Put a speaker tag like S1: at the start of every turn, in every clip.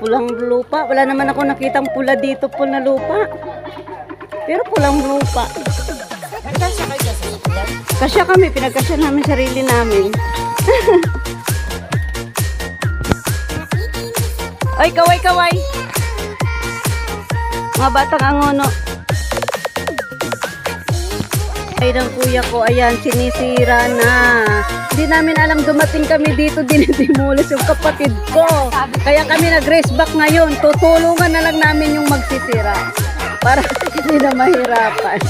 S1: pulang lupa. Wala naman ako nakitang pula dito po na lupa. Pero pulang lupa.
S2: Kasya kayo sa ulan?
S1: Kasya kami, pinagkasya namin sarili namin. Ay, kaway-kaway. Mga batang angono. Ay, ng kuya ko, ayan, sinisira na. Hindi namin alam, dumating kami dito, dinidimulis yung kapatid ko. Kaya kami nag-race back ngayon. Tutulungan na lang namin yung magsisira. Para hindi na mahirapan.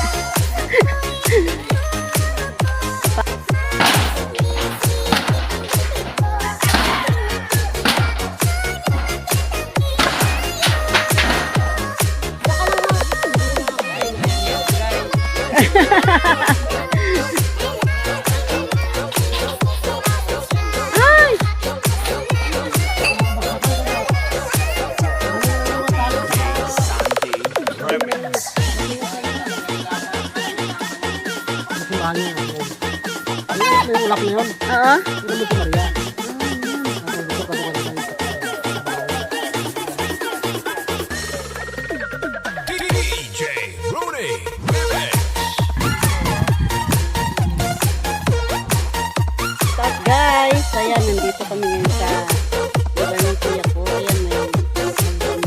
S1: Ay!
S2: May ulap na yun.
S1: Oo.
S2: Hindi mo ito Maria.
S3: DJ Rooney.
S1: Stop guys! Ayan, nandito kami ngayon sa lugar ng kuya ko. Ayan, may packet yun.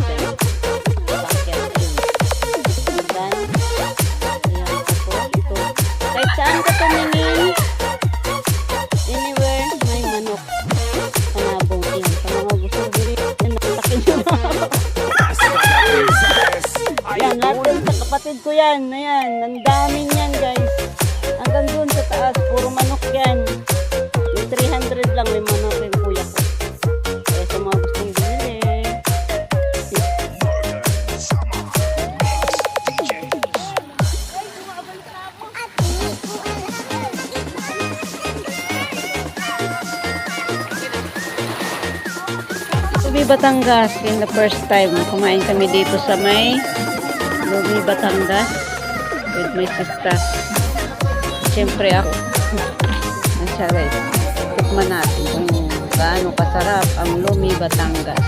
S1: Ayan, ako. Ito. Kahit saan ka tumingin, anywhere, may manok. Panabong yun. Sa mga gusto bili, nakatakin yun. Ayan, lahat yun sa kapatid ko yan. Ayan, ang daming yan guys. Hanggang doon sa taas, puro manok yan. May 300 lang, may manok yung kuya ko. Kaya sa mga gustong bumili. Lumi Batangas, in the first time, kumain kami dito sa may Lumi Batangas with my sister. Siyempre ako. Ang sarap. Tikman natin kung gaano kasarap ang Lumi Batangas.